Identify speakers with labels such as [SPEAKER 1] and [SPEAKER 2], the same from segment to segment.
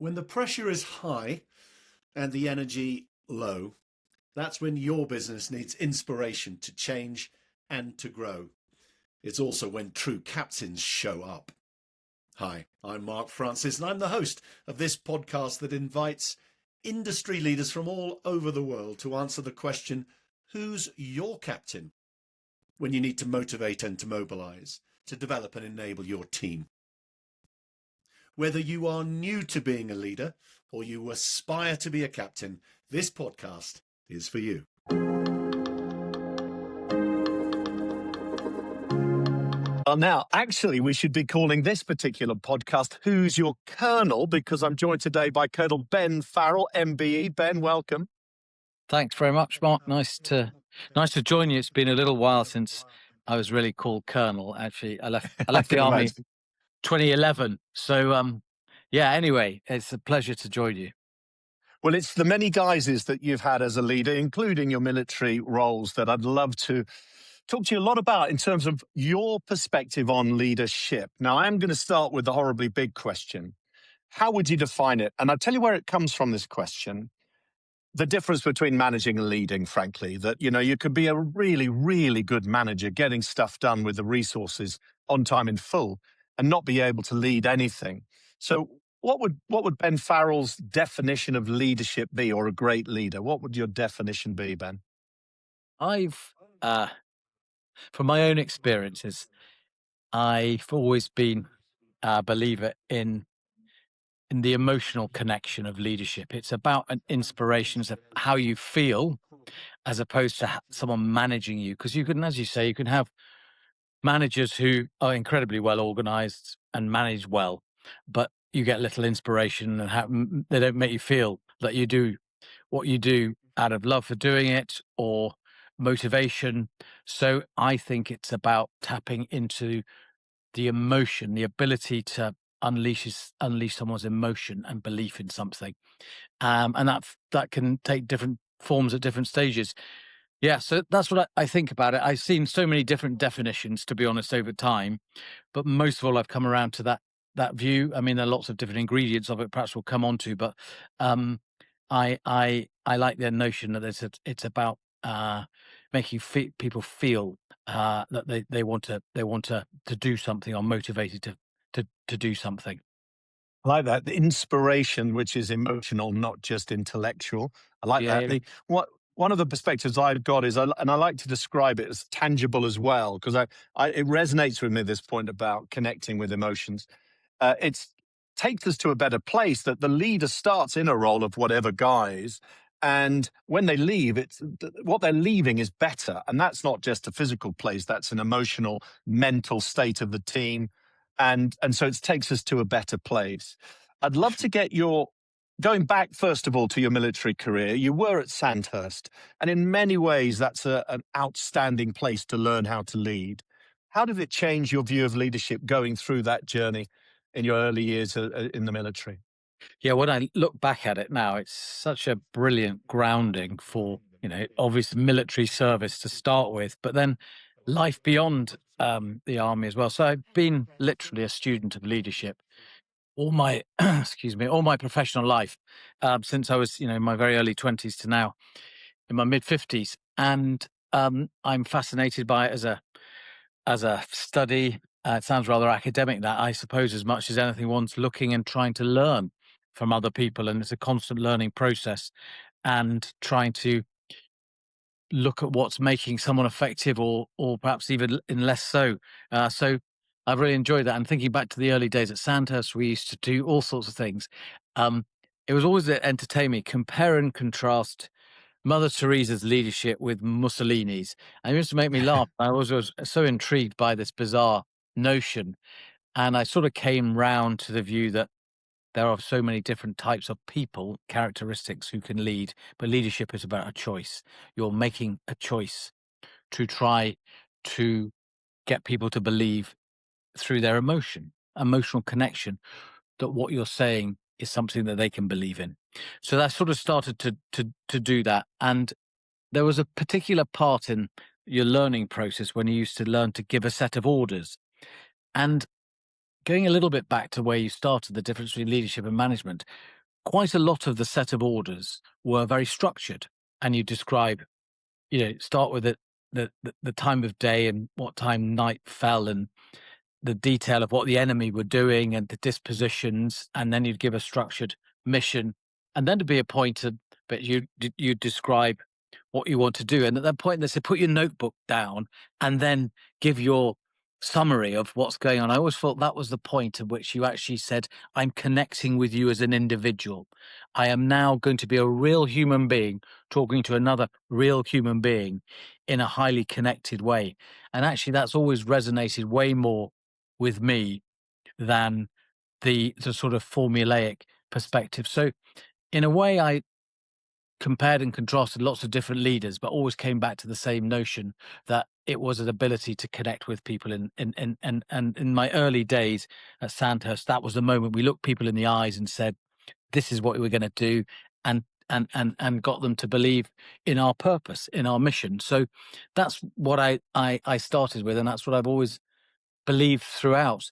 [SPEAKER 1] When the pressure is high and the energy low, that's when your business needs inspiration to change and to grow. It's also when true captains show up. Hi, I'm Mark Francis, and I'm the host of this podcast that invites industry leaders from all over the world to answer the question, who's your captain? When you need to motivate and to mobilize, to develop and enable your team. Whether you are new to being a leader or you aspire to be a captain, this podcast is for you.
[SPEAKER 2] Well, now, actually, we should be calling this particular podcast Who's Your Colonel? Because I'm joined today by Colonel Ben Farrell MBE. Ben, welcome.
[SPEAKER 3] Thanks very much, Mark. Nice to join you. It's been a little while since I was really called Colonel. Actually, I left the army 2011. So, anyway, it's a pleasure to join you.
[SPEAKER 2] Well, it's the many guises that you've had as a leader, including your military roles, that I'd love to talk to you a lot about in terms of your perspective on leadership. Now, I'm going to start with the horribly big question. How would you define it? And I'll tell you where it comes from, this question. The difference between managing and leading, frankly, that, you could be a really, really good manager getting stuff done with the resources on time in full and not be able to lead anything. So what would Ben Farrell's definition of leadership be, or a great leader? What would your definition be, Ben?
[SPEAKER 3] I've, from my own experiences, I've always been a believer in the emotional connection of leadership. It's about an inspiration of how you feel as opposed to someone managing you. Because you can, as you say, you can have managers who are incredibly well organized and manage well, but you get little inspiration and they don't make you feel that you do what you do out of love for doing it or motivation. So I think it's about tapping into the emotion, the ability to unleash someone's emotion and belief in something, and that can take different forms at different stages. Yeah, so that's what I think about it. I've seen so many different definitions, to be honest, over time, but most of all, I've come around to that view. I mean, there are lots of different ingredients of it. Perhaps we'll come on to, but I like the notion that it's about making people feel that they want to do something, or motivated to do something.
[SPEAKER 2] I like that. The inspiration, which is emotional, not just intellectual. I like that.
[SPEAKER 3] Yeah.
[SPEAKER 2] One of the perspectives I've got is, and I like to describe it as tangible as well, because it resonates with me, this point about connecting with emotions. It's takes us to a better place, that the leader starts in a role of whatever guise, and when they leave, what they're leaving is better. And that's not just a physical place, that's an emotional, mental state of the team. And so it takes us to a better place. I'd love to get going back, first of all, to your military career. You were at Sandhurst, and in many ways, that's an outstanding place to learn how to lead. How did it change your view of leadership going through that journey in your early years in the military?
[SPEAKER 3] Yeah, when I look back at it now, it's such a brilliant grounding for, obvious military service to start with, but then life beyond the army as well. So I've been literally a student of leadership all my all my professional life, since I was in my very early 20s to now in my mid 50s, and I'm fascinated by it as a study. It sounds rather academic, that, I suppose, as much as anything, one's looking and trying to learn from other people, and it's a constant learning process, and trying to look at what's making someone effective, or perhaps even in less so. So I've really enjoyed that. And thinking back to the early days at Sandhurst, we used to do all sorts of things. It was always entertaining, compare and contrast Mother Teresa's leadership with Mussolini's. And it used to make me laugh. I was so intrigued by this bizarre notion. And I sort of came round to the view that there are so many different types of people, characteristics, who can lead, but leadership is about a choice. You're making a choice to try to get people to believe through their emotional connection, that what you're saying is something that they can believe in. So that sort of started to do that. And there was a particular part in your learning process when you used to learn to give a set of orders. And going a little bit back to where you started, the difference between leadership and management, quite a lot of the set of orders were very structured. And you describe, start with the time of day and what time night fell and the detail of what the enemy were doing and the dispositions, and then you'd give a structured mission, and then to be appointed, but you describe what you want to do, and at that point they said put your notebook down and then give your summary of what's going on. I always thought that was the point at which you actually said, I'm connecting with you as an individual. I am now going to be a real human being talking to another real human being in a highly connected way. And actually that's always resonated way more with me than the sort of formulaic perspective. So in a way, I compared and contrasted lots of different leaders, but always came back to the same notion that it was an ability to connect with people. And in my early days at Sandhurst, that was the moment we looked people in the eyes and said, this is what we're going to do, and got them to believe in our purpose, in our mission. So that's what I started with, and that's what I've always believed throughout.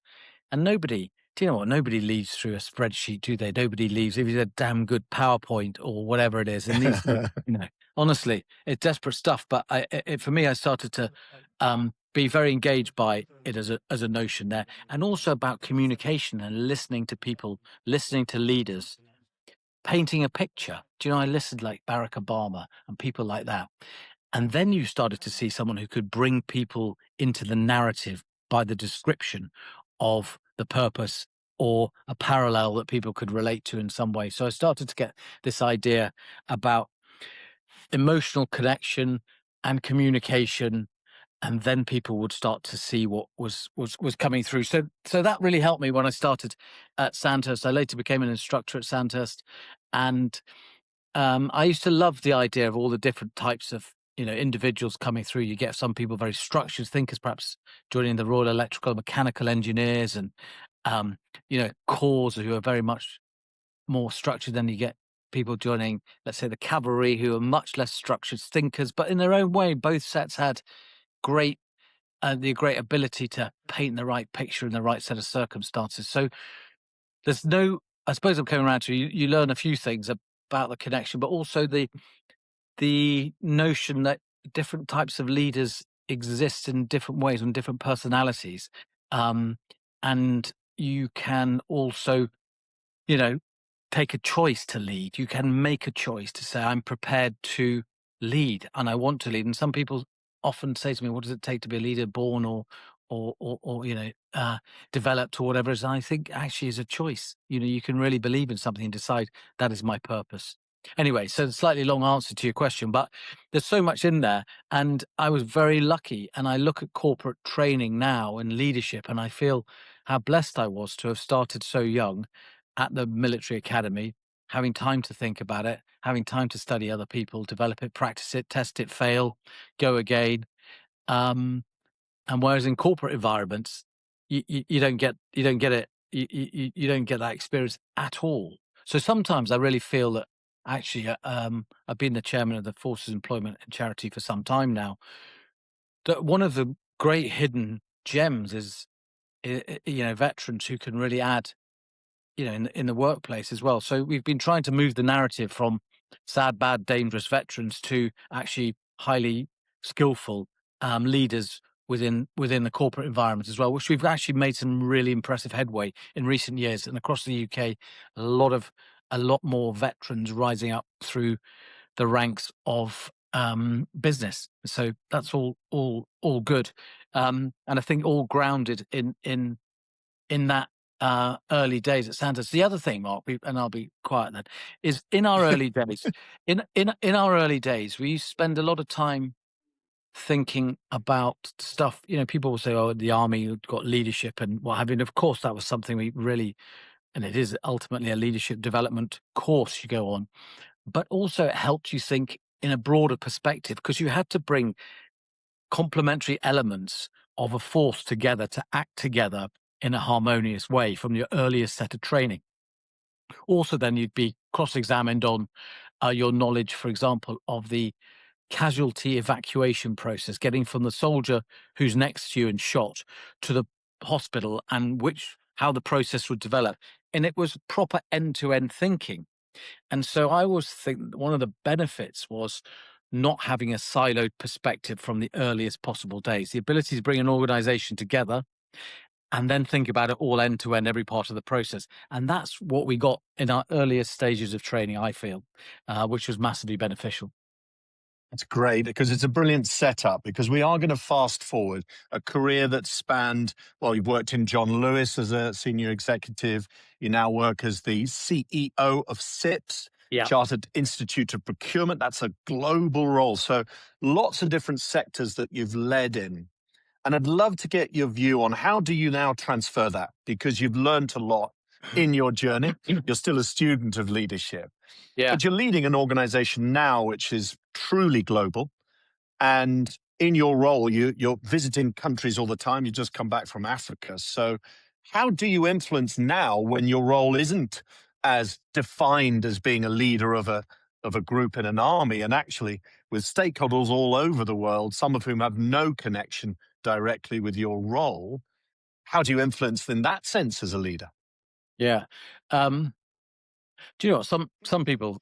[SPEAKER 3] And nobody, do you know what? Nobody leaves through a spreadsheet, do they? Nobody leaves if it's a damn good PowerPoint or whatever it is. And these, honestly, it's desperate stuff. But for me, I started to be very engaged by it as a notion there, and also about communication and listening to people, listening to leaders, painting a picture. Do you know? I listened like Barack Obama and people like that. And then you started to see someone who could bring people into the narrative by the description of the purpose or a parallel that people could relate to in some way. So I started to get this idea about emotional connection and communication, and then people would start to see what was coming through. So that really helped me when I started at Sandhurst. I later became an instructor at Sandhurst, and I used to love the idea of all the different types of individuals coming through. You get some people very structured thinkers, perhaps joining the Royal Electrical and Mechanical Engineers, and corps who are very much more structured. Then you get people joining, let's say, the cavalry, who are much less structured thinkers, but in their own way. Both sets had the great ability to paint the right picture in the right set of circumstances. So there's I suppose I'm coming around to you learn a few things about the connection, but also the notion that different types of leaders exist in different ways and different personalities. And you can also, take a choice to lead. You can make a choice to say, I'm prepared to lead and I want to lead. And some people often say to me, what does it take to be a leader, born or developed or whatever it is? And I think actually is a choice. You can really believe in something and decide that is my purpose. Anyway, so a slightly long answer to your question, but there's so much in there. And I was very lucky. And I look at corporate training now and leadership, and I feel how blessed I was to have started so young at the military academy, having time to think about it, having time to study other people, develop it, practice it, test it, fail, go again. And whereas in corporate environments, you don't get it, you don't get that experience at all. So sometimes I really feel that actually, I've been the chairman of the Forces Employment and Charity for some time now, that one of the great hidden gems is, veterans who can really add, in the workplace as well. So we've been trying to move the narrative from sad, bad, dangerous veterans to actually highly skillful leaders within the corporate environment as well, which we've actually made some really impressive headway in recent years. And across the UK, a lot more veterans rising up through the ranks of business. So that's all good, and I think all grounded in that early days at Sandhurst. The other thing, Mark, and I'll be quiet then, is in our early days, in our early days, we used to spend a lot of time thinking about stuff. People will say, "Oh, the army got leadership and what have you." And of course, that was something we really, and it is ultimately a leadership development course you go on. But also, it helped you think in a broader perspective, because you had to bring complementary elements of a force together to act together in a harmonious way from your earliest set of training. Also, then you'd be cross-examined on your knowledge, for example, of the casualty evacuation process, getting from the soldier who's next to you and shot to the hospital, and how the process would develop. And it was proper end-to-end thinking. And so I always think that one of the benefits was not having a siloed perspective from the earliest possible days, the ability to bring an organization together and then think about it all end to end, every part of the process. And that's what we got in our earliest stages of training, I feel, which was massively beneficial.
[SPEAKER 2] That's great, because it's a brilliant setup, because we are going to fast forward a career that spanned, well, you've worked in John Lewis as a senior executive. You now work as the CEO of CIPS,
[SPEAKER 3] Yeah.
[SPEAKER 2] Chartered Institute of Procurement. That's a global role. So lots of different sectors that you've led in. And I'd love to get your view on how do you now transfer that? Because you've learned a lot in your journey. You're still a student of leadership.
[SPEAKER 3] Yeah.
[SPEAKER 2] But you're leading an organization now which is truly global. And in your role, you're visiting countries all the time. You just come back from Africa. So how do you influence now when your role isn't as defined as being a leader of a group in an army, and actually with stakeholders all over the world, some of whom have no connection directly with your role? How do you influence in that sense as a leader?
[SPEAKER 3] Yeah. Do you know what some people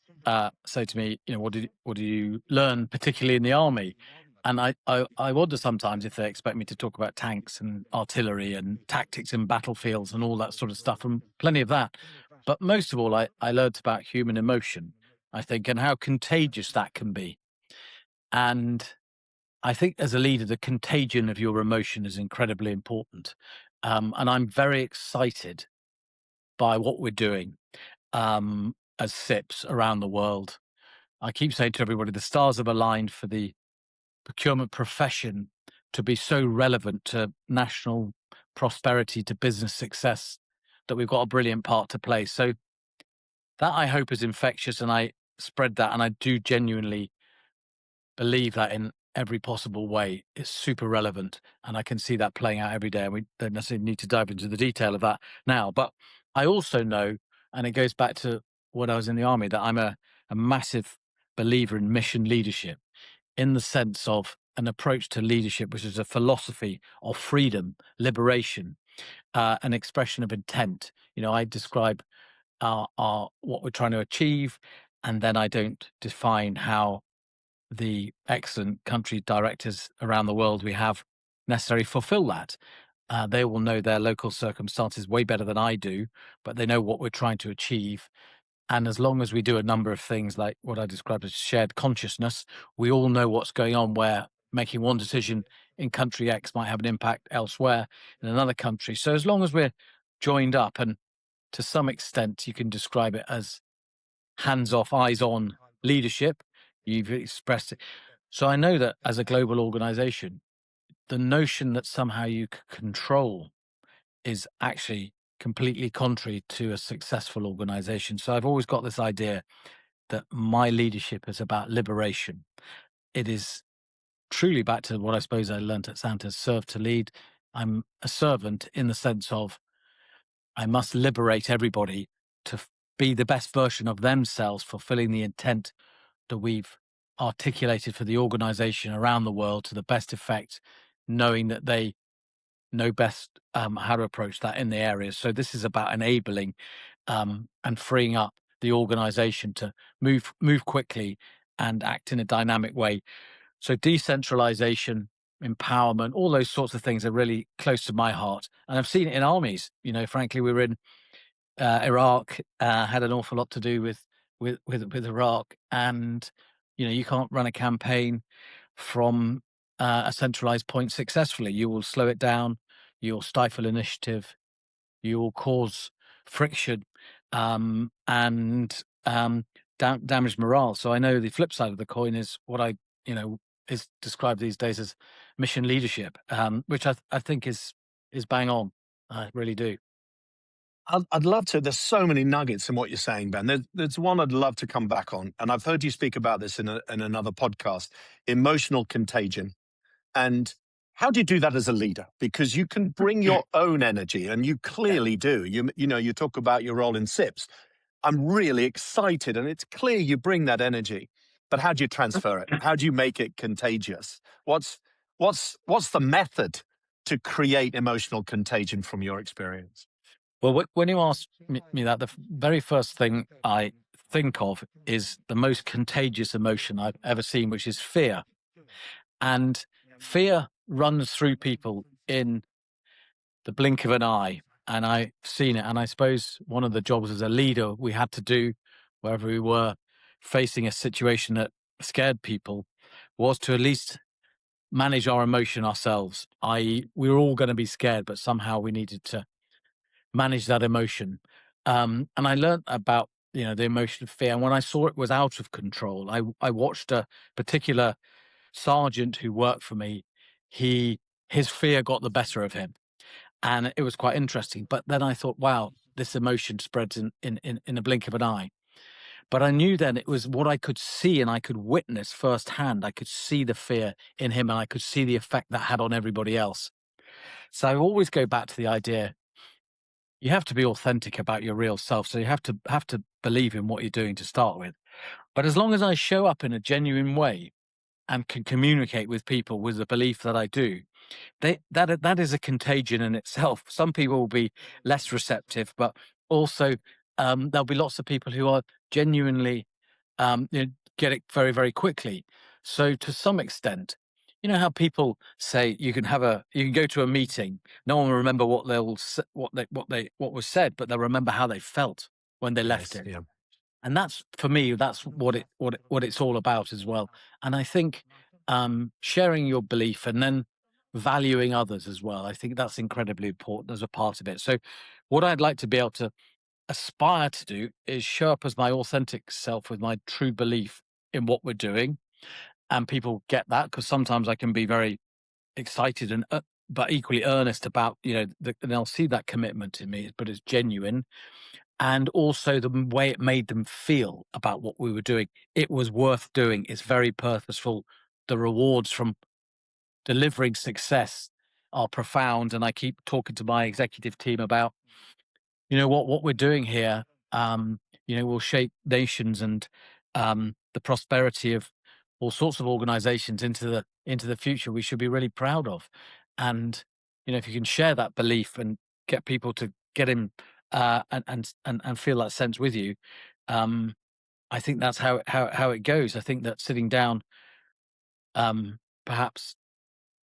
[SPEAKER 3] say to me, what did you learn particularly in the army? And I wonder sometimes if they expect me to talk about tanks and artillery and tactics in battlefields and all that sort of stuff, and plenty of that. But most of all, I learned about human emotion, I think, and how contagious that can be. And I think as a leader, the contagion of your emotion is incredibly important. And I'm very excited by what we're doing as SIPS around the world. I keep saying to everybody, the stars have aligned for the procurement profession to be so relevant to national prosperity, to business success, that we've got a brilliant part to play. So that, I hope, is infectious, and I spread that, and I do genuinely believe that in every possible way is super relevant, and I can see that playing out every day, and we don't necessarily need to dive into the detail of that now. But I also know, and it goes back to when I was in the army, that I'm a massive believer in mission leadership, in the sense of an approach to leadership which is a philosophy of freedom, liberation, an expression of intent. I describe our what we're trying to achieve, and then I don't define how the excellent country directors around the world we have necessarily fulfill that. They will know their local circumstances way better than I do, but they know what we're trying to achieve. And as long as we do a number of things like what I described as shared consciousness, we all know what's going on, where making one decision in country X might have an impact elsewhere in another country. So as long as we're joined up, and to some extent you can describe it as hands-off, eyes-on leadership, you've expressed it. So I know that as a global organization, the notion that somehow you could control is actually completely contrary to a successful organization. So I've always got this idea that my leadership is about liberation. It is truly back to what I suppose I learned at Sandhurst: serve to lead. I'm a servant in the sense of I must liberate everybody to be the best version of themselves, fulfilling the intent that we've articulated for the organization around the world to the best effect, knowing that they know best how to approach that in the areas. So this is about enabling and freeing up the organization to move quickly and act in a dynamic way. So decentralization, empowerment, all those sorts of things are really close to my heart. And I've seen it in armies. Frankly, we were in Iraq, had an awful lot to do with Iraq, and you can't run a campaign from a centralized point successfully. You will slow it down, you'll stifle initiative, you will cause friction, and damage morale. So I know the flip side of the coin is what is described these days as mission leadership, which I think is bang on. I really do.
[SPEAKER 2] I'd love to. There's so many nuggets in what you're saying, Ben. There's one I'd love to come back on, and I've heard you speak about this in another podcast: emotional contagion. And how do you do that as a leader? Because you can bring your own energy, and you clearly do. You talk about your role in SIPS. I'm really excited, and it's clear you bring that energy. But how do you transfer it? How do you make it contagious? What's the method to create emotional contagion from your experience?
[SPEAKER 3] Well, when you ask me that, the very first thing I think of is the most contagious emotion I've ever seen, which is fear. And fear runs through people in the blink of an eye. And I've seen it. And I suppose one of the jobs as a leader we had to do, wherever we were facing a situation that scared people, was to at least manage our emotion ourselves, i.e., we were all going to be scared, but somehow we needed to manage that emotion. And I learned about the emotion of fear. And when I saw it was out of control, I watched a particular sergeant who worked for me. His fear got the better of him, and it was quite interesting. But then I thought, wow, this emotion spreads in a blink of an eye. But I knew then it was what I could see and I could witness firsthand. I could see the fear in him, and I could see the effect that had on everybody else. So I always go back to the idea, you have to be authentic about your real self. So you have to believe in what you're doing to start with. But as long as I show up in a genuine way and can communicate with people with the belief that I do, that is a contagion in itself. Some people will be less receptive, but also there'll be lots of people who are genuinely get it very, very quickly. So to some extent, you know how people say you can go to a meeting, no one will remember what was said, but they'll remember how they felt when they left it.
[SPEAKER 2] Yeah.
[SPEAKER 3] And that's, for me, that's what it's all about as well. And I think sharing your belief and then valuing others as well, I think that's incredibly important as a part of it. So what I'd like to be able to aspire to do is show up as my authentic self with my true belief in what we're doing. And people get that, because sometimes I can be very excited and but equally earnest about, and they'll see that commitment in me, but it's genuine. And also the way it made them feel about what we were doing. It was worth doing. It's very purposeful. The rewards from delivering success are profound. And I keep talking to my executive team about, what we're doing here, will shape nations and the prosperity of all sorts of organizations into the future we should be really proud of. And, if you can share that belief and get people to get in and feel that sense with you, I think that's how it goes. I think that sitting down, perhaps,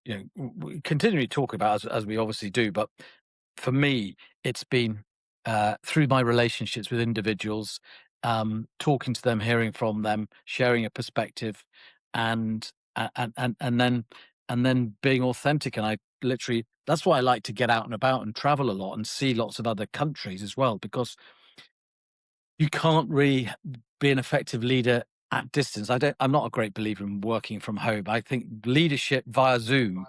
[SPEAKER 3] we continually talk about as we obviously do, but for me, it's been through my relationships with individuals, talking to them, hearing from them, sharing a perspective, and then being authentic. And I literally, that's why I like to get out and about and travel a lot and see lots of other countries as well, because you can't really be an effective leader at distance. I'm not a great believer in working from home. I think leadership via Zoom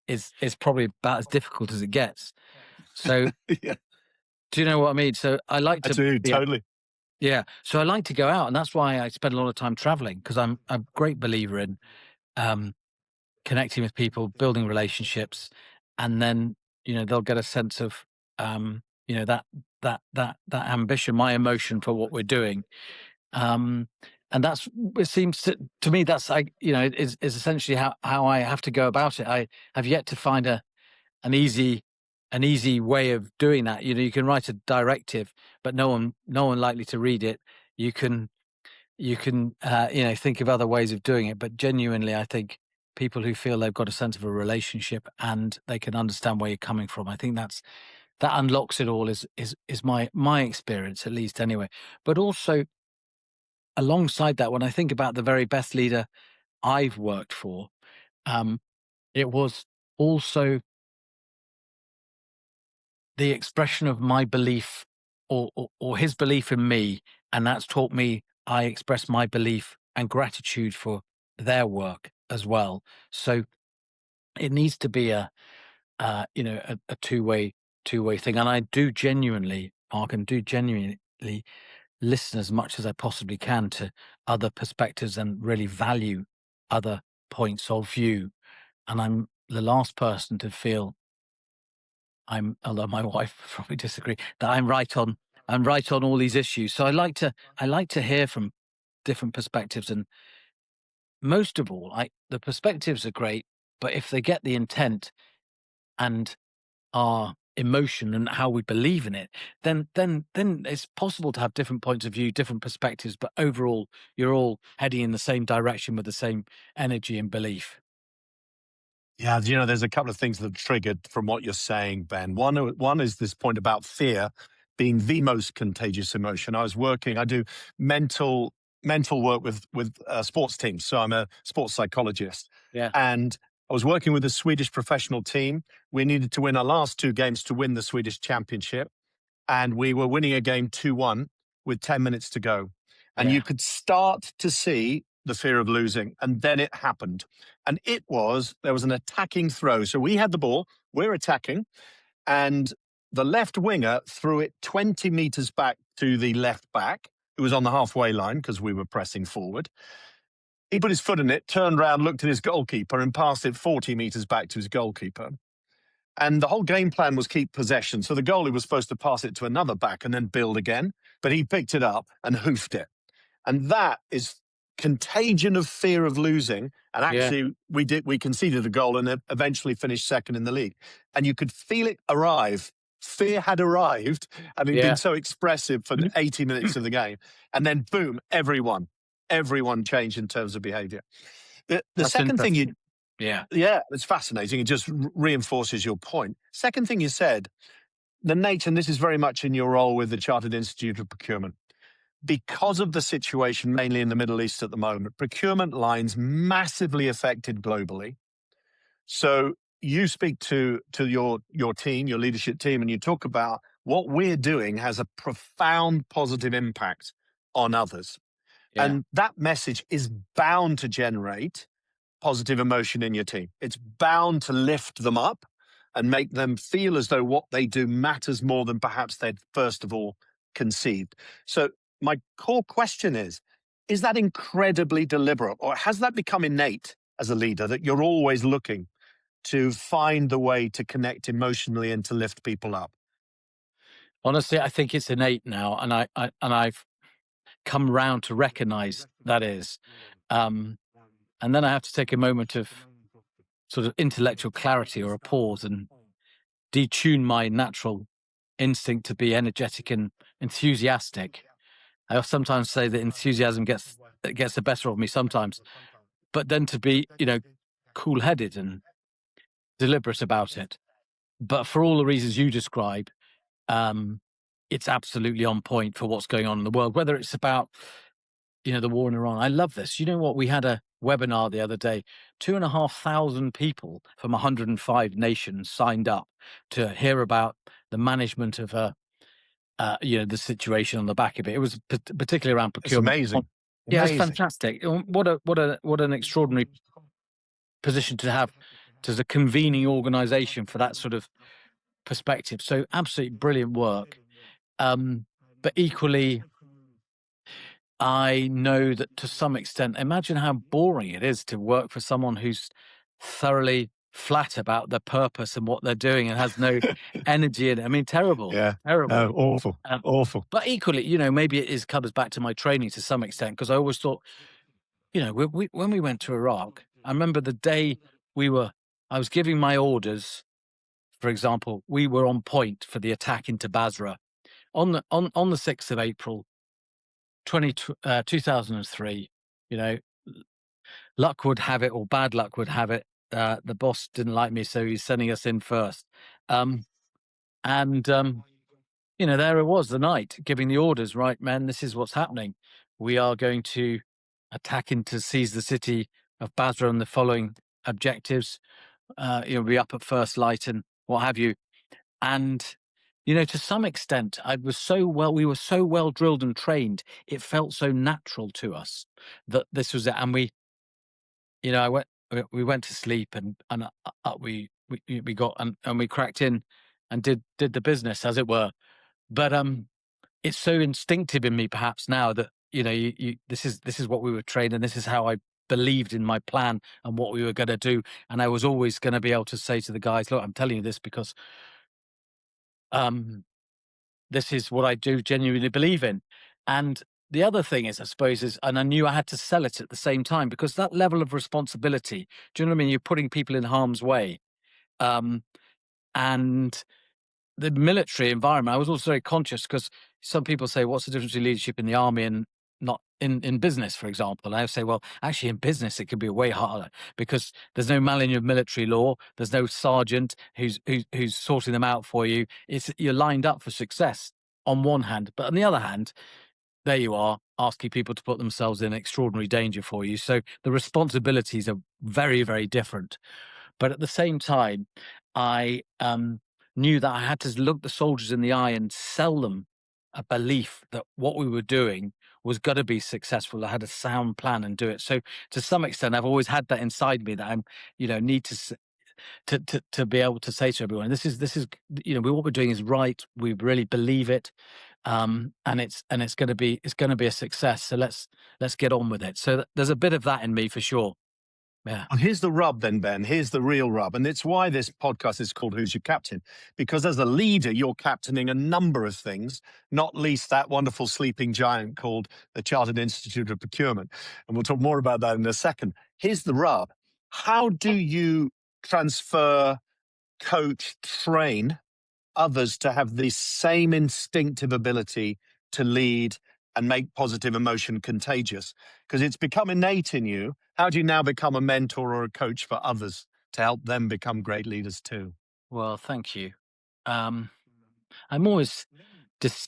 [SPEAKER 3] is probably about as difficult as it gets. So
[SPEAKER 2] Yeah,
[SPEAKER 3] do you know what I mean? So I like
[SPEAKER 2] I
[SPEAKER 3] to,
[SPEAKER 2] do, totally.
[SPEAKER 3] yeah. So I like to go out, and that's why I spend a lot of time traveling, because I'm a great believer in connecting with people, building relationships, and then they'll get a sense of that ambition, my emotion for what we're doing. And that's, it seems to me, that's is essentially how I have to go about it. I have yet to find an easy way of doing that. You can write a directive, but no one likely to read it. You can think of other ways of doing it, but genuinely, I think people who feel they've got a sense of a relationship and they can understand where you're coming from, I think that unlocks it all, is my experience, at least anyway. But also, alongside that, when I think about the very best leader I've worked for, it was also the expression of my belief, or his belief in me, and that's taught me, I express my belief and gratitude for their work as well. So it needs to be a two-way thing. And I do genuinely, Mark, and do genuinely listen as much as I possibly can to other perspectives and really value other points of view. And I'm the last person to feel although my wife would probably disagree, that I'm right on all these issues. So I like to hear from different perspectives, and most of all, the perspectives are great, but if they get the intent and are emotion and how we believe in it, then it's possible to have different points of view, different perspectives, but overall you're all heading in the same direction with the same energy and belief.
[SPEAKER 2] Yeah, there's a couple of things that have triggered from what you're saying, Ben. One is this point about fear being the most contagious emotion. I do mental work with sports teams, so I'm a sports psychologist.
[SPEAKER 3] Yeah.
[SPEAKER 2] And I was working with a Swedish professional team. We needed to win our last 2 games to win the Swedish championship, and we were winning a game 2-1 with 10 minutes to go. And
[SPEAKER 3] Yeah.
[SPEAKER 2] you could start to see the fear of losing. And then it happened. And there was an attacking throw. So we had the ball, we're attacking, and the left winger threw it 20 meters back to the left back, who was on the halfway line because we were pressing forward. He put his foot in it, turned around, looked at his goalkeeper, and passed it 40 meters back to his goalkeeper. And the whole game plan was keep possession. So the goalie was supposed to pass it to another back and then build again, but he picked it up and hoofed it. And that is contagion of fear of losing. And actually, we conceded a goal and eventually finished second in the league. And you could feel it arrive. Fear had arrived, having been so expressive for 80 minutes of the game. And then, boom, everyone changed in terms of behavior. The second thing it's fascinating. It just reinforces your point. Second thing you said, the nature, and this is very much in your role with the Chartered Institute of Procurement. Because of the situation, mainly in the Middle East at the moment, procurement lines massively affected globally. So you speak to your team, your leadership team, and you talk about what we're doing has a profound positive impact on others.
[SPEAKER 3] Yeah.
[SPEAKER 2] And that message is bound to generate positive emotion in your team. It's bound to lift them up and make them feel as though what they do matters more than perhaps they'd first of all conceived. So my core question is that incredibly deliberate, or has that become innate as a leader, that you're always looking to find the way to connect emotionally and to lift people up?
[SPEAKER 3] Honestly, I think it's innate now, and I've come round to recognize that is. And then I have to take a moment of sort of intellectual clarity or a pause and detune my natural instinct to be energetic and enthusiastic. I sometimes say that enthusiasm gets the better of me sometimes, but then to be, cool-headed and deliberate about it. But for all the reasons you describe, it's absolutely on point for what's going on in the world, whether it's about, the war in Iran. I love this. You know what? We had a webinar the other day. 2,500 people from 105 nations signed up to hear about the management of the situation on the back of it. It was particularly around procurement.
[SPEAKER 2] It's amazing.
[SPEAKER 3] Yeah, it's fantastic. What an extraordinary position to have as a convening organization for that sort of perspective. So absolutely brilliant work. But equally, I know that to some extent, imagine how boring it is to work for someone who's thoroughly flat about their purpose and what they're doing and has no energy in it. I mean, terrible.
[SPEAKER 2] Yeah.
[SPEAKER 3] Terrible.
[SPEAKER 2] No, awful.
[SPEAKER 3] But equally, maybe it comes back to my training to some extent, because I always thought, when we went to Iraq, I remember the day I was giving my orders. For example, we were on point for the attack into Basra on the 6th of April, 2003. Luck would have it, or bad luck would have it. The boss didn't like me, so he's sending us in first. There it was, the night, giving the orders, right, men, this is what's happening. We are going to attack to seize the city of Basra and the following objectives. Be up at first light and what have you. And, to some extent, we were so well drilled and trained. It felt so natural to us that this was it. And we went to sleep and we got and we cracked in and did the business, as it were. But it's so instinctive in me, perhaps now, that this is what we were trained, and this is how I believed in my plan and what we were going to do. And I was always going to be able to say to the guys, look, I'm telling you this because this is what I do genuinely believe in. And the other thing is, I suppose, and I knew I had to sell it at the same time, because that level of responsibility, do you know what I mean? You're putting people in harm's way. And the military environment, I was also very conscious, because some people say, what's the difference between leadership in the army and not in business, for example? And I say, well, actually in business, it could be way harder, because there's no manual of military law. There's no sergeant who's sorting them out for you. You're lined up for success on one hand, but on the other hand, there you are asking people to put themselves in extraordinary danger for you. So the responsibilities are very, very different. But at the same time, I knew that I had to look the soldiers in the eye and sell them a belief that what we were doing was going to be successful. I had a sound plan and do it. So to some extent, I've always had that inside me, that I'm, need to be able to say to everyone, this is what we're doing is right. We really believe it, and it's going to be a success. So let's get on with it. So there's a bit of that in me for sure. Yeah.
[SPEAKER 2] And here's the rub then, Ben. Here's the real rub. And it's why this podcast is called Who's Your Captain? Because as a leader, you're captaining a number of things, not least that wonderful sleeping giant called the Chartered Institute of Procurement. And we'll talk more about that in a second. Here's the rub. How do you transfer, coach, train others to have the same instinctive ability to lead and make positive emotion contagious? Because it's become innate in you. How do you now become a mentor or a coach for others to help them become great leaders too?
[SPEAKER 3] Well, thank you. I'm always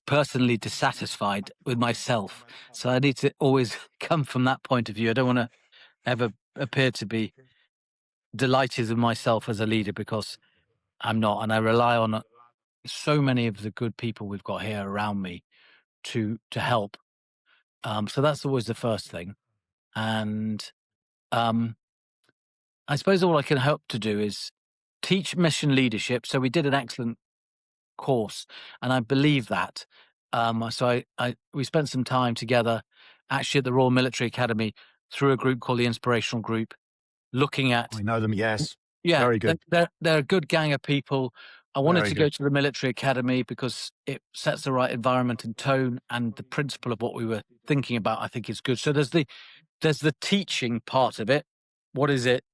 [SPEAKER 3] personally dissatisfied with myself, so I need to always come from that point of view. I don't want to ever appear to be delighted with myself as a leader, because I'm not, and I rely on so many of the good people we've got here around me to help. So that's always the first thing. And I suppose all I can hope to do is teach mission leadership. So we did an excellent course, and I believe that. So we spent some time together, actually at the Royal Military Academy, through a group called the Inspirational Group, looking at.
[SPEAKER 2] I know them, yes.
[SPEAKER 3] Yeah,
[SPEAKER 2] very good.
[SPEAKER 3] They're a good gang of people. I wanted to go to the military academy because it sets the right environment and tone, and the principle of what we were thinking about, I think, is good. So there's the teaching part of it. What is it?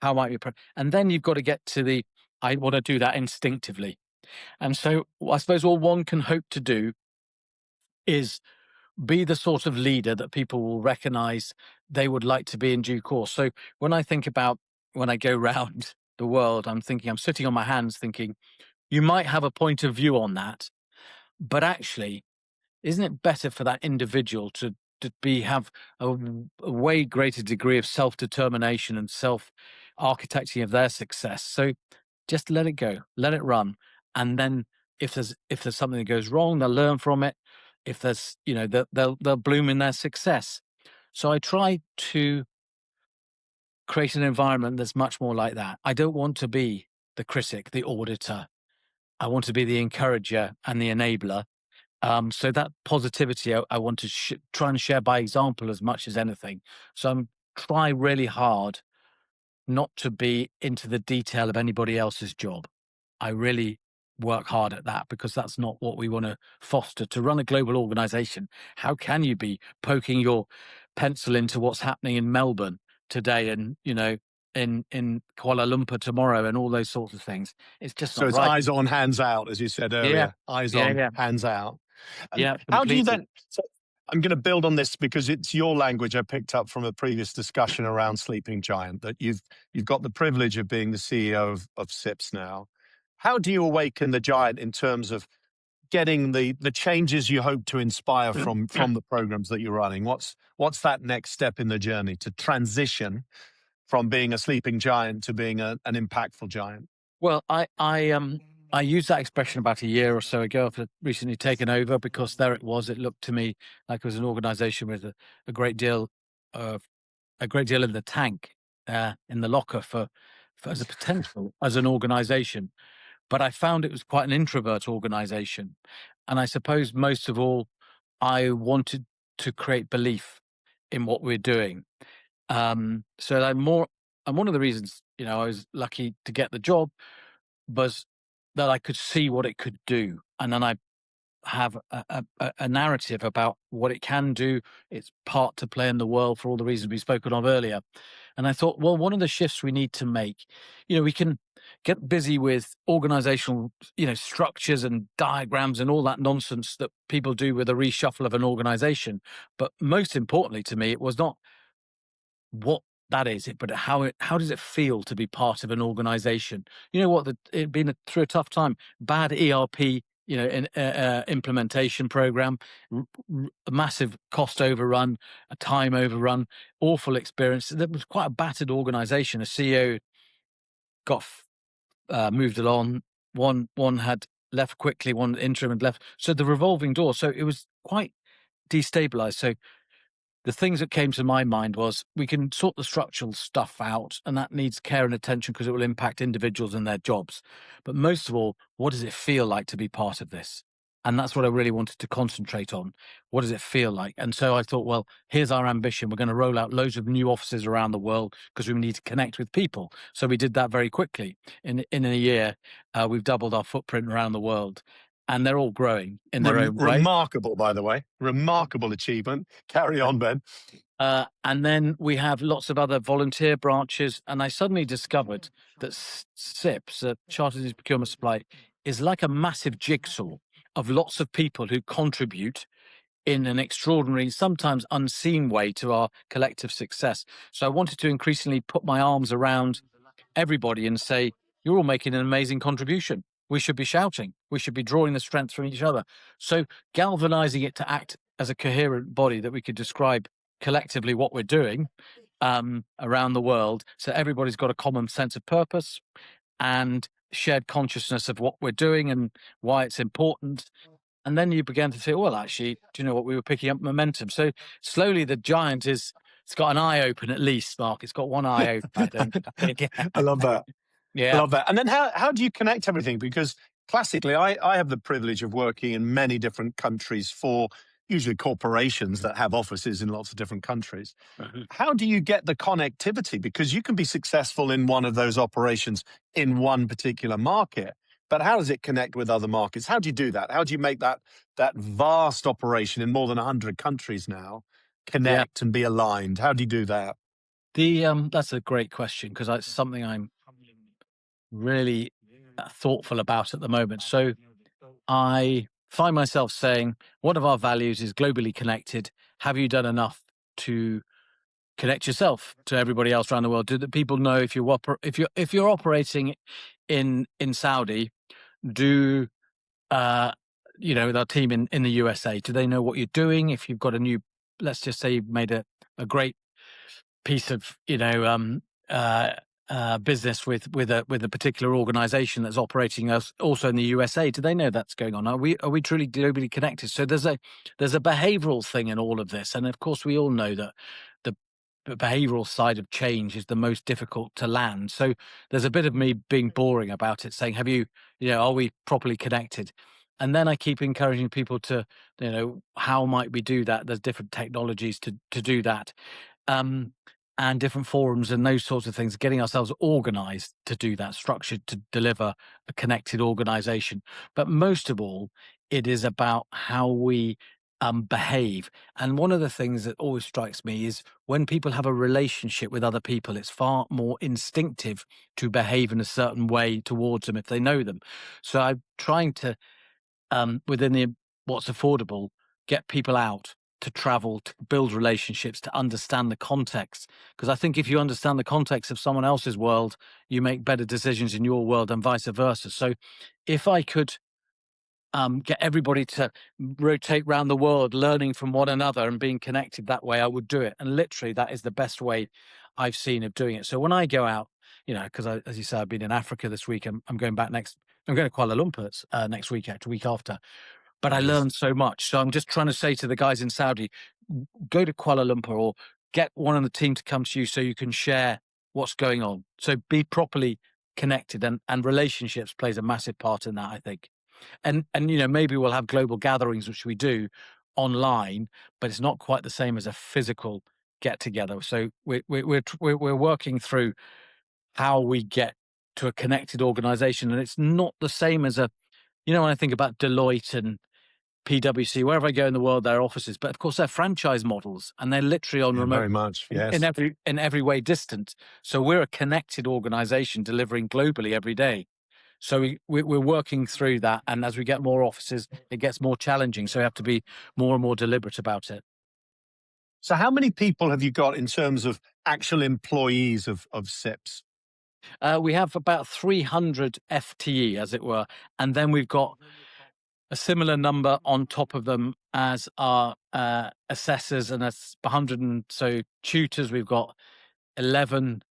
[SPEAKER 3] How might we? And then you've got to get to I want to do that instinctively. And so I suppose all one can hope to do is be the sort of leader that people will recognize they would like to be in due course. So when I think about, when I go round the world, I'm sitting on my hands thinking, you might have a point of view on that, but actually, isn't it better for that individual to have a way greater degree of self-determination and self-architecting of their success? So just let it go, let it run. And then if there's something that goes wrong, they'll learn from it. If there's, they'll bloom in their success. So I try to create an environment that's much more like that. I don't want to be the critic, the auditor. I want to be the encourager and the enabler. So that positivity, I want to try and share by example as much as anything. So I'm try really hard not to be into the detail of anybody else's job. I really work hard at that, because that's not what we want to foster. To run a global organization, how can you be poking your pencil into what's happening in Melbourne today and, in Kuala Lumpur tomorrow and all those sorts of things? It's just not
[SPEAKER 2] so it's
[SPEAKER 3] right.
[SPEAKER 2] eyes on, hands out, as you said earlier.
[SPEAKER 3] Yeah.
[SPEAKER 2] Eyes on, hands out. And
[SPEAKER 3] Yeah.
[SPEAKER 2] how do you
[SPEAKER 3] Completely.
[SPEAKER 2] then? So I'm going to build on this because it's your language I picked up from a previous discussion around Sleeping Giant, that you've got the privilege of being the CEO of CIPS now. How do you awaken the giant in terms of getting the changes you hope to inspire from the programs that you're running? What's that next step in the journey to transition from being a sleeping giant to being an impactful giant?
[SPEAKER 3] Well, I used that expression about a year or so ago. I've recently taken over, because there it was. It looked to me like it was an organization with a great deal in the tank, in the locker for as a potential as an organization. But I found it was quite an introvert organization. And I suppose most of all, I wanted to create belief in what we're doing. So and one of the reasons, I was lucky to get the job was that I could see what it could do. And then I have a narrative about what it can do, its part to play in the world, for all the reasons we've spoken of earlier. And I thought, well, one of the shifts we need to make, we can get busy with organizational, structures and diagrams and all that nonsense that people do with a reshuffle of an organization. But most importantly to me, it was not what that is, but how does it feel to be part of an organization? You know what, it'd been through a tough time, bad ERP, implementation program, a massive cost overrun, a time overrun, awful experience. There was quite a battered organization. A CEO got moved along. One had left quickly. One interim had left. So the revolving door. So it was quite destabilized. So the things that came to my mind was we can sort the structural stuff out, and that needs care and attention because it will impact individuals and their jobs. But most of all, what does it feel like to be part of this? And that's what I really wanted to concentrate on. What does it feel like? And so I thought, well, here's our ambition. We're going to roll out loads of new offices around the world because we need to connect with people. So we did that very quickly. In a year, we've doubled our footprint around the world. And they're all growing in their own way.
[SPEAKER 2] Remarkable, by the way. Remarkable achievement. Carry on, Ben.
[SPEAKER 3] And then we have lots of other volunteer branches. And I suddenly discovered that CIPS, Chartered Procurement Supply, is like a massive jigsaw of lots of people who contribute in an extraordinary, sometimes unseen way to our collective success. So I wanted to increasingly put my arms around everybody and say, you're all making an amazing contribution. We should be shouting. We should be drawing the strength from each other. So galvanizing it to act as a coherent body that we could describe collectively what we're doing around the world. So everybody's got a common sense of purpose and shared consciousness of what we're doing and why it's important. And then you began to say, well, actually, do you know what? We were picking up momentum. So slowly the giant it's got an eye open at least, Mark. It's got one eye open, I think.
[SPEAKER 2] I love that.
[SPEAKER 3] Yeah.
[SPEAKER 2] I love that. And then how do you connect everything? Because classically, I have the privilege of working in many different countries for usually corporations that have offices in lots of different countries.
[SPEAKER 3] Mm-hmm.
[SPEAKER 2] How do you get the connectivity? Because you can be successful in one of those operations in one particular market, but how does it connect with other markets? How do you do that? How do you make that vast operation in more than 100 countries now connect and be aligned? How do you do that?
[SPEAKER 3] That's a great question because it's something I'm really thoughtful about at the moment. So I find myself saying, one of our values is globally connected. Have you done enough to connect yourself to everybody else around the world? Do the people know if you're operating in Saudi? Do with our team in the USA, do they know what you're doing? If you've got a new, let's just say you've made a great piece of business with a particular organization that's operating us also in the USA, do they know that's going on? Are we truly globally connected? So there's a behavioral thing in all of this, and of course we all know that the behavioral side of change is the most difficult to land. So there's a bit of me being boring about it, saying, are we properly connected? And then I keep encouraging people to, how might we do that? There's different technologies to do that. And different forums and those sorts of things, getting ourselves organized to do that, structured to deliver a connected organization. But most of all, it is about how we behave. And one of the things that always strikes me is when people have a relationship with other people, it's far more instinctive to behave in a certain way towards them if they know them. So I'm trying to, within what's affordable, get people out to travel, to build relationships, to understand the context. Because I think if you understand the context of someone else's world, you make better decisions in your world and vice versa. So if I could get everybody to rotate around the world, learning from one another and being connected that way, I would do it. And literally that is the best way I've seen of doing it. So when I go out, because as you say, I've been in Africa this week. I'm going back I'm going to Kuala Lumpur next week, actually, week after. But I learned so much. So I'm just trying to say to the guys in Saudi, go to Kuala Lumpur or get one of the team to come to you so you can share what's going on. So be properly connected, and relationships plays a massive part in that, I think. And maybe we'll have global gatherings, which we do online, but it's not quite the same as a physical get together. So we're working through how we get to a connected organization, and it's not the same as when I think about Deloitte and PwC, wherever I go in the world, there are offices, but of course they're franchise models, and they're literally on remote,
[SPEAKER 2] very much, yes.
[SPEAKER 3] in every way distant. So we're a connected organization delivering globally every day. So we're working through that, and as we get more offices, it gets more challenging. So we have to be more and more deliberate about it.
[SPEAKER 2] So how many people have you got in terms of actual employees of CIPS?
[SPEAKER 3] We have about 300 FTE, as it were, and then we've got a similar number on top of them as our assessors, and that's 100 and so tutors. We've got 11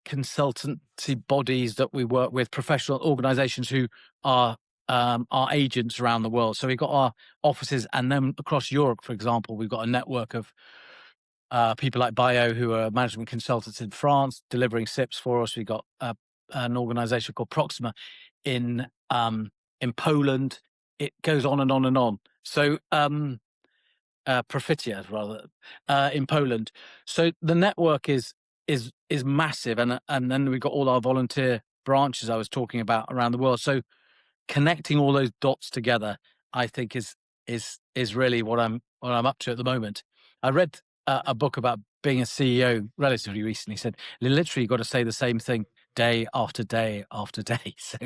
[SPEAKER 3] consultancy bodies that we work with, professional organizations who are our agents around the world. So we've got our offices, and then across Europe, for example, we've got a network of people like Bio, who are management consultants in France, delivering SIPS for us. We've got an organization called Proxima in Poland. It goes on and on and on. So Profitia, rather, in Poland. So the network is massive, and then we've got all our volunteer branches I was talking about around the world. So connecting all those dots together, I think, is really what I'm up to at the moment. I read a book about being a CEO relatively recently. Said literally you've got to say the same thing day after day after day. So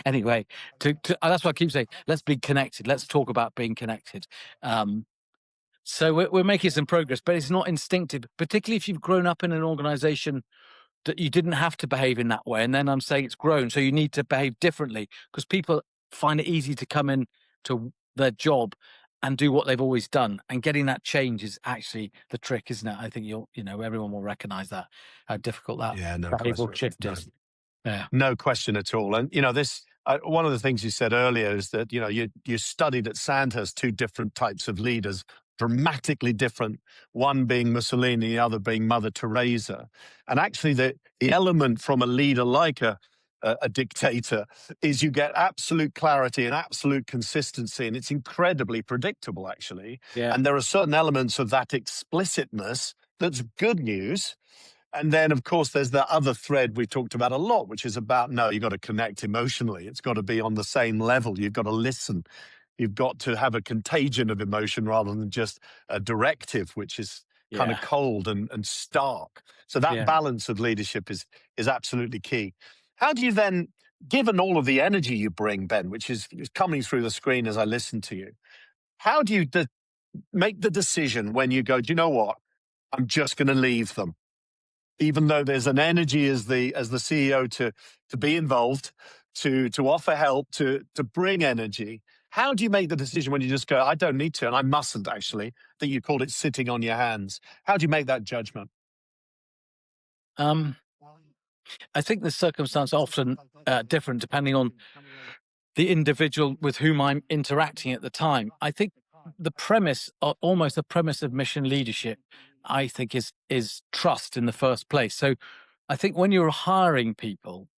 [SPEAKER 3] anyway, that's what I keep saying. Let's be connected. Let's talk about being connected. So we're making some progress, but it's not instinctive, particularly if you've grown up in an organization that you didn't have to behave in that way. And then I'm saying it's grown, so you need to behave differently, because people find it easy to come in to their job and do what they've always done. And getting that change is actually the trick, isn't it? I think everyone will recognize that, how difficult that behavioral shift is. Yeah.
[SPEAKER 2] No question at all. And, this, one of the things you said earlier is that, you studied at Sandhurst 2 different types of leaders, dramatically different, one being Mussolini, the other being Mother Teresa. And actually the element from a leader like a dictator is you get absolute clarity and absolute consistency, and it's incredibly predictable, actually.
[SPEAKER 3] Yeah.
[SPEAKER 2] And there are certain elements of that explicitness that's good news. And then, of course, there's the other thread we talked about a lot, which is about, no, you've got to connect emotionally. It's got to be on the same level. You've got to listen. You've got to have a contagion of emotion rather than just a directive, which is kind of cold and stark. So that balance of leadership is absolutely key. How do you then, given all of the energy you bring, Ben, which is coming through the screen as I listen to you, how do you make the decision when you go, do you know what? I'm just going to leave them. Even though there's an energy as the CEO to be involved, to offer help, to bring energy. How do you make the decision when you just go, I don't need to, and I mustn't actually? I think you called it sitting on your hands. How do you make that judgment?
[SPEAKER 3] I think the circumstances are often different depending on the individual with whom I'm interacting at the time. I think the premise, almost the premise of mission leadership, I think is trust in the first place. So I think when you're hiring people,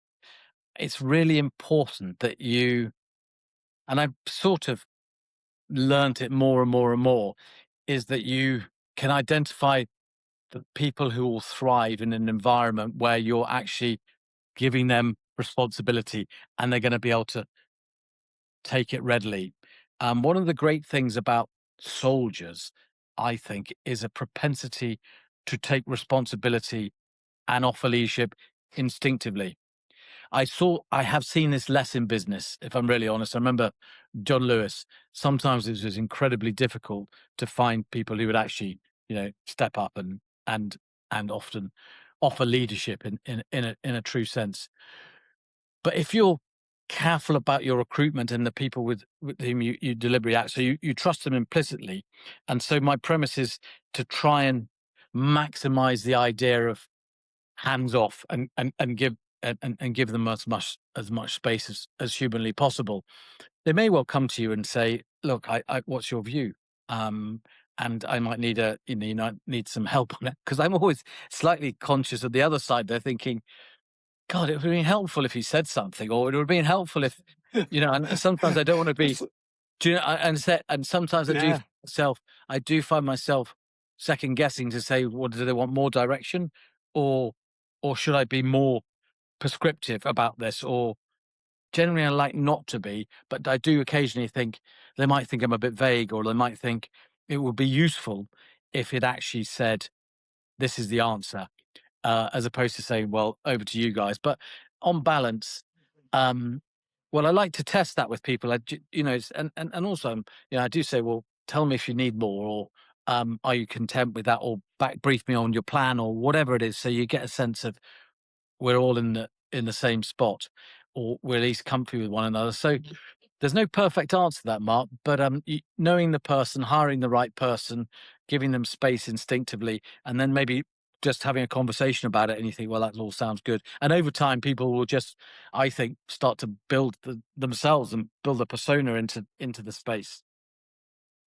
[SPEAKER 3] it's really important that you, and I've sort of learned it more and more and more, is that you can identify the people who will thrive in an environment where you're actually giving them responsibility and they're going to be able to take it readily. One of the great things about soldiers, I think, is a propensity to take responsibility and offer leadership instinctively. I have seen this less in business, if I'm really honest. I remember John Lewis. Sometimes it was incredibly difficult to find people who would actually, step up and often offer leadership in a true sense. But if you're careful about your recruitment and the people with whom you deliberately act, so you trust them implicitly. And so my premise is to try and maximize the idea of hands off and give them as much space as humanly possible. They may well come to you and say, look, I what's your view? And I might need need some help on it, because I'm always slightly conscious of the other side. They're thinking, God, it would have been helpful if he said something, or it would have been helpful if, and sometimes I don't want to be, and sometimes I do find myself second guessing to say, what do they want, more direction, or should I be more prescriptive about this, or generally I like not to be, but I do occasionally think they might think I'm a bit vague, or they might think it would be useful if it actually said, this is the answer, as opposed to saying, well, over to you guys. But on balance, well, I like to test that with people. And also, I do say, well, tell me if you need more, or are you content with that, or brief me on your plan, or whatever it is, so you get a sense of we're all in the same spot, or we're at least comfy with one another. So there's no perfect answer to that, Mark, but knowing the person, hiring the right person, giving them space instinctively, and then maybe just having a conversation about it, and you think, well, that all sounds good. And over time, people will just, I think, start to build themselves and build a persona into the space.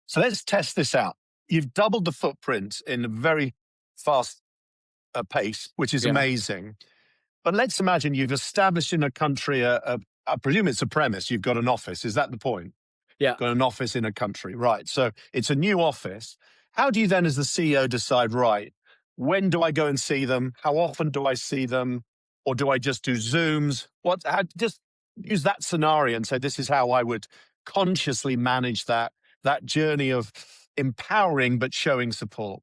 [SPEAKER 2] So let's test this out. You've doubled the footprint in a very fast pace, which is amazing. But let's imagine you've established in a country, I presume it's a premise, you've got an office. Is that the point?
[SPEAKER 3] Yeah.
[SPEAKER 2] Got an office in a country, right. So it's a new office. How do you then, as the CEO, decide, right, when do I go and see them? How often do I see them? Or do I just do Zooms? Just use that scenario and say, this is how I would consciously manage that journey of empowering but showing support.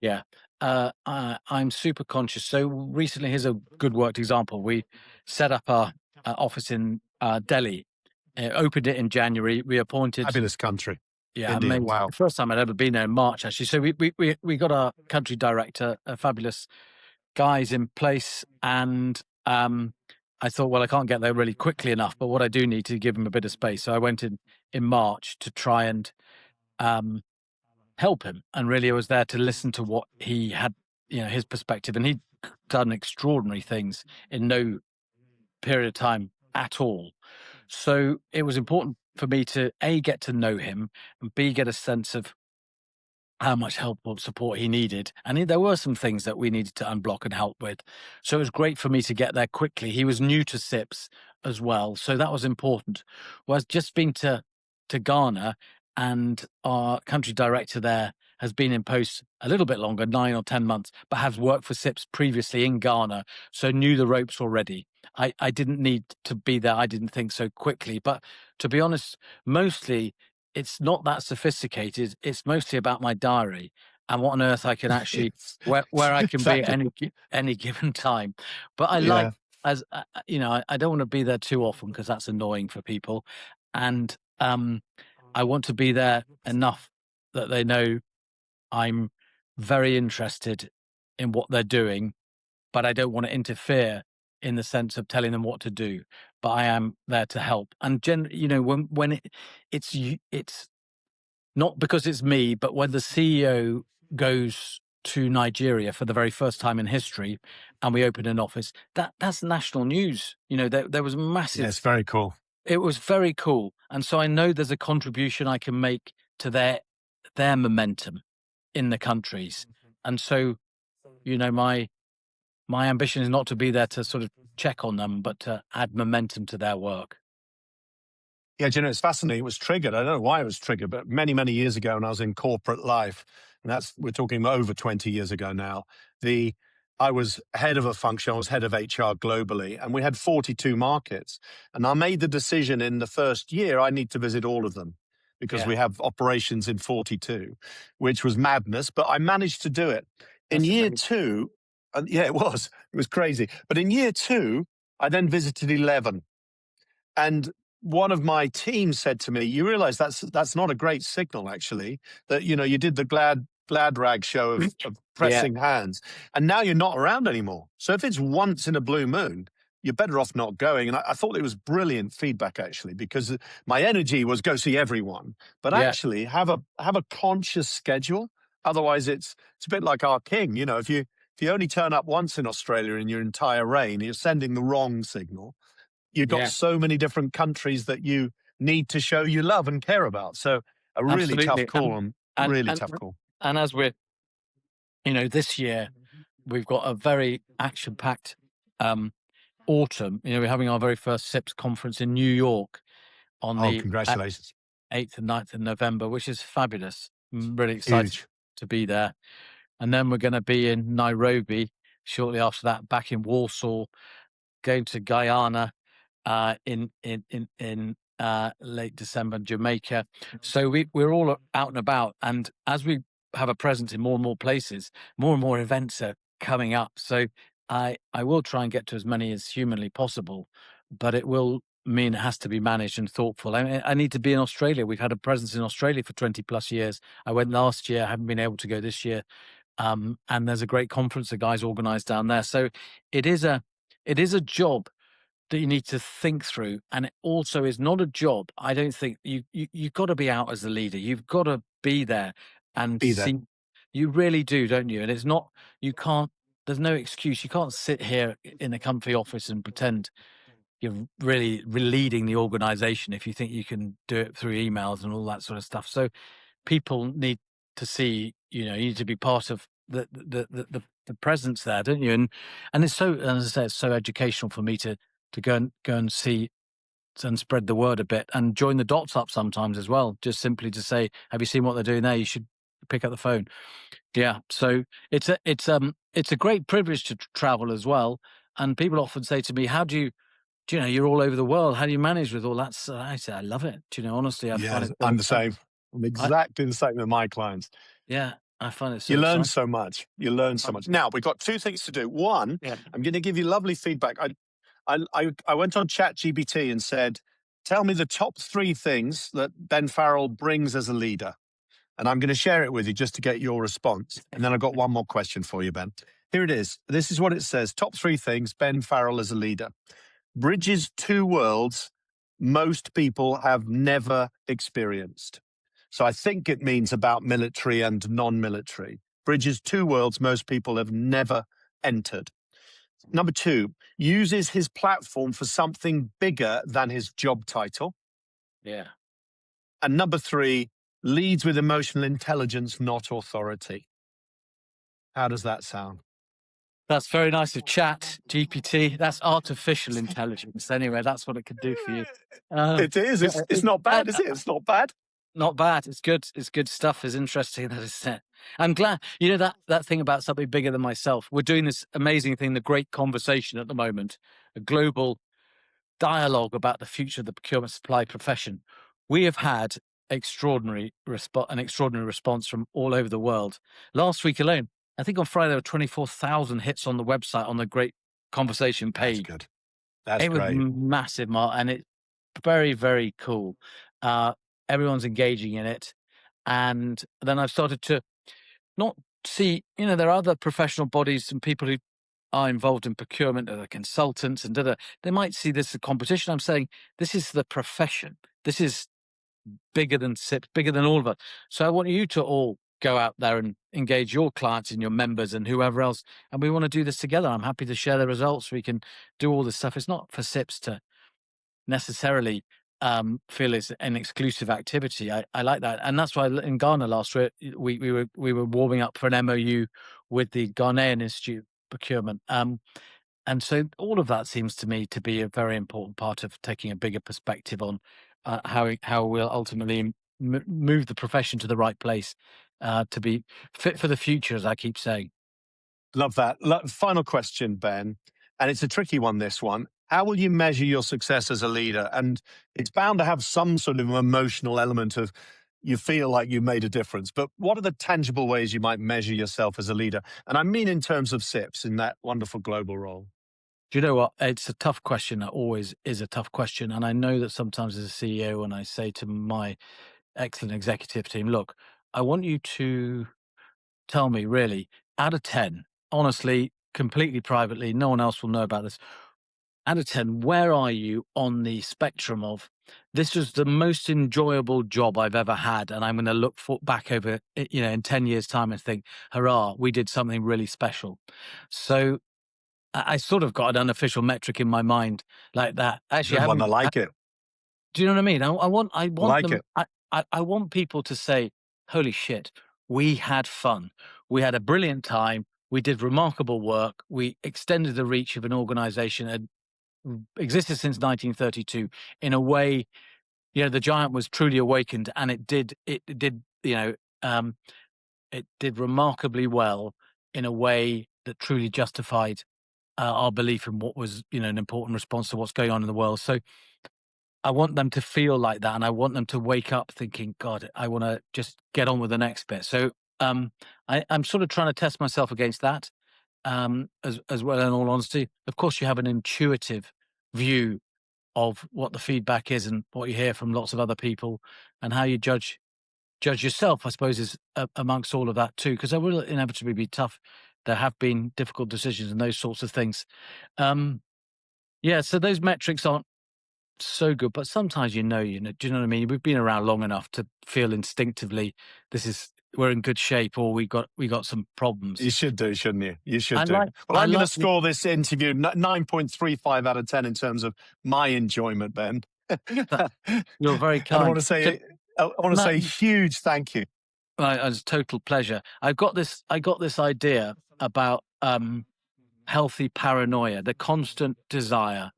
[SPEAKER 3] Yeah. I'm super conscious. So recently, here's a good worked example. We set up our office in Delhi, opened it in January. We appointed.
[SPEAKER 2] Fabulous country.
[SPEAKER 3] Yeah,
[SPEAKER 2] India,
[SPEAKER 3] amazing.
[SPEAKER 2] wow.
[SPEAKER 3] The first time I'd ever been there in March, actually. So we got our country director, fabulous guys in place, and I thought, well, I can't get there really quickly enough, but what I do need to give him a bit of space. So I went in March to try and help him, and really I was there to listen to what he had, his perspective, and he'd done extraordinary things in no period of time at all. So it was important for me to A, get to know him, and B, get a sense of how much help or support he needed. And there were some things that we needed to unblock and help with. So it was great for me to get there quickly. He was new to CIPS as well, so that was important. Whereas just been to Ghana, and our country director there has been in post a little bit longer, 9 or 10 months, but has worked for CIPS previously in Ghana, so knew the ropes already. I didn't need to be there, I didn't think, so quickly. But to be honest, mostly it's not that sophisticated. It's mostly about my diary and what on earth I can actually, where I can be at any given time. But I like, as I don't want to be there too often because that's annoying for people. And I want to be there enough that they know I'm very interested in what they're doing, but I don't want to interfere in the sense of telling them what to do. But I am there to help. And when it's not because it's me, but when the CEO goes to Nigeria for the very first time in history, and we open an office, that's national news. There was massive.
[SPEAKER 2] Yeah, it's very cool.
[SPEAKER 3] It was very cool, and so I know there's a contribution I can make to their momentum in the countries. And so, my ambition is not to be there to sort of check on them, but to add momentum to their work.
[SPEAKER 2] Yeah, it's fascinating. It was triggered. I don't know why it was triggered, but many, many years ago when I was in corporate life, and we're talking over 20 years ago now, I was head of a function, I was head of HR globally, and we had 42 markets. And I made the decision in the first year, I need to visit all of them because we have operations in 42, which was madness, but I managed to do it. In year two, it was crazy. But in year two, I then visited 11. And one of my team said to me, you realize that's not a great signal, actually, that, you did the glad rag show of pressing hands, and now you're not around anymore. So if it's once in a blue moon, you're better off not going. And I thought it was brilliant feedback, actually, because my energy was go see everyone, but actually have a conscious schedule. Otherwise, it's a bit like our king. If you only turn up once in Australia in your entire reign, you're sending the wrong signal. You've got so many different countries that you need to show you love and care about. So a really tough call, tough call.
[SPEAKER 3] And as we're, this year, we've got a very action-packed autumn. We're having our very first CIPS conference in New York on the
[SPEAKER 2] congratulations.
[SPEAKER 3] 8th and 9th of November, which is fabulous. I'm really excited to be there. And then we're going to be in Nairobi shortly after that, back in Warsaw, going to Guyana, in late December in Jamaica. So we're all out and about, and as we have a presence in more and more places, more and more events are coming up. So I will try and get to as many as humanly possible, but it will mean it has to be managed and thoughtful. I need to be in Australia. We've had a presence in Australia for 20 plus years. I went last year. I haven't been able to go this year. And there's a great conference the guys organized down there. So it is a job that you need to think through, and it also is not a job. I don't think you've got to be out as the leader. You've got to be there and see. You really do, don't you? And it's not. You can't. There's no excuse. You can't sit here in a comfy office and pretend you're really leading the organization if you think you can do it through emails and all that sort of stuff. So people need to see. You need to be part of the presence there, don't you? And it's so, as I say, it's so educational for me to go and see and spread the word a bit and join the dots up sometimes as well. Just simply to say, have you seen what they're doing there? You should pick up the phone. Yeah. So it's a great privilege to travel as well. And people often say to me, how do you you're all over the world. How do you manage with all that? So I say, I love it. Honestly, I find it.
[SPEAKER 2] I'm the same. I'm exactly the same with my clients.
[SPEAKER 3] Yeah. I find it so
[SPEAKER 2] You learn
[SPEAKER 3] exciting.
[SPEAKER 2] so much. You learn so much. Now, we've got two things to do. One, I'm going to give you lovely feedback. I went on ChatGPT and said, tell me the top 3 things that Ben Farrell brings as a leader. And I'm going to share it with you just to get your response. And then I've got one more question for you, Ben. Here it is. This is what it says. Top 3 things Ben Farrell as a leader. Bridges 2 worlds most people have never experienced. So I think it means about military and non-military. Bridges 2 worlds most people have never entered. Number 2, uses his platform for something bigger than his job title.
[SPEAKER 3] Yeah.
[SPEAKER 2] And number 3, leads with emotional intelligence, not authority. How does that sound?
[SPEAKER 3] That's very nice of Chat GPT. That's artificial intelligence. Anyway, that's what it could do for you.
[SPEAKER 2] It is. It's not bad, is it? It's not bad.
[SPEAKER 3] Not bad. It's good. It's good stuff. It's interesting that it's set. I'm glad. That thing about something bigger than myself. We're doing this amazing thing, the great conversation at the moment, a global dialogue about the future of the procurement supply profession. We have had an extraordinary response from all over the world. Last week alone, I think on Friday there were 24,000 hits on the website on the great conversation page.
[SPEAKER 2] That's good. That's great.
[SPEAKER 3] It was massive, Mark, and it's very, very cool. Everyone's engaging in it. And then I've started to not see, there are other professional bodies and people who are involved in procurement, or consultants, and they might see this as a competition. I'm saying this is the profession. This is bigger than CIPS, bigger than all of us. So I want you to all go out there and engage your clients and your members and whoever else. And we want to do this together. I'm happy to share the results. We can do all this stuff. It's not for CIPS to necessarily feel it's an exclusive activity. I like that, and that's why in Ghana last year we were warming up for an MOU with the Ghanaian Institute of Procurement, and so all of that seems to me to be a very important part of taking a bigger perspective on how we'll ultimately move the profession to the right place to be fit for the future, as I keep saying.
[SPEAKER 2] Love that. Final question, Ben, and it's a tricky one, this one. How will you measure your success as a leader? And it's bound to have some sort of emotional element of you feel like you made a difference. But what are the tangible ways you might measure yourself as a leader? And I mean in terms of CIPS in that wonderful global role.
[SPEAKER 3] Do you know what? It's a tough question. It always is a tough question. And I know that sometimes as a CEO, when I say to my excellent executive team, look, I want you to tell me really, out of 10, honestly, completely privately, no one else will know about this. Out of 10, where are you on the spectrum of this was the most enjoyable job I've ever had, and I'm going to look back over, in 10 years' time and think, hurrah, we did something really special. So I sort of got an unofficial metric in my mind like that. Actually,
[SPEAKER 2] I like it.
[SPEAKER 3] Do you know what I mean? I want
[SPEAKER 2] like
[SPEAKER 3] them. I want people to say, "Holy shit, we had fun. We had a brilliant time. We did remarkable work. We extended the reach of an organization that existed since 1932 in a way, the giant was truly awakened, and it did remarkably well in a way that truly justified our belief in what was, an important response to what's going on in the world. So I want them to feel like that, and I want them to wake up thinking, God, I want to just get on with the next bit. So I'm sort of trying to test myself against that, as well. In all honesty, of course, you have an intuitive view of what the feedback is and what you hear from lots of other people, and how you judge yourself, I suppose, is amongst all of that too, because there will inevitably be tough. There have been difficult decisions and those sorts of things. Yeah, so those metrics aren't so good, but sometimes do you know what I mean? We've been around long enough to feel instinctively we're in good shape, or we got some problems.
[SPEAKER 2] You should do, shouldn't you? You should do.
[SPEAKER 3] Well,
[SPEAKER 2] I'm going to score this interview 9.35 out of 10 in terms of my enjoyment, Ben.
[SPEAKER 3] You're very kind.
[SPEAKER 2] I want to say a huge thank you.
[SPEAKER 3] It's a total pleasure. I got this idea about healthy paranoia, the constant desire.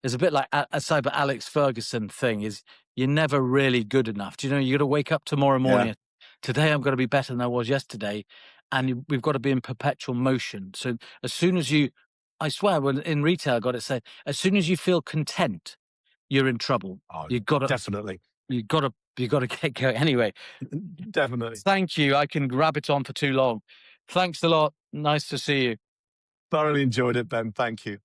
[SPEAKER 3] It's a bit like a cyber Alex Ferguson thing, is you're never really good enough. Do you know, you got to wake up tomorrow morning. Yeah. Today I'm going to be better than I was yesterday. And we've got to be in perpetual motion. So as soon as I swear, when in retail, I got to say, as soon as you feel content, you're in trouble.
[SPEAKER 2] Oh,
[SPEAKER 3] you got to
[SPEAKER 2] definitely.
[SPEAKER 3] You got to get going. Anyway,
[SPEAKER 2] definitely.
[SPEAKER 3] Thank you. I can rabbit on for too long. Thanks a lot. Nice to see you.
[SPEAKER 2] Thoroughly enjoyed it, Ben. Thank you.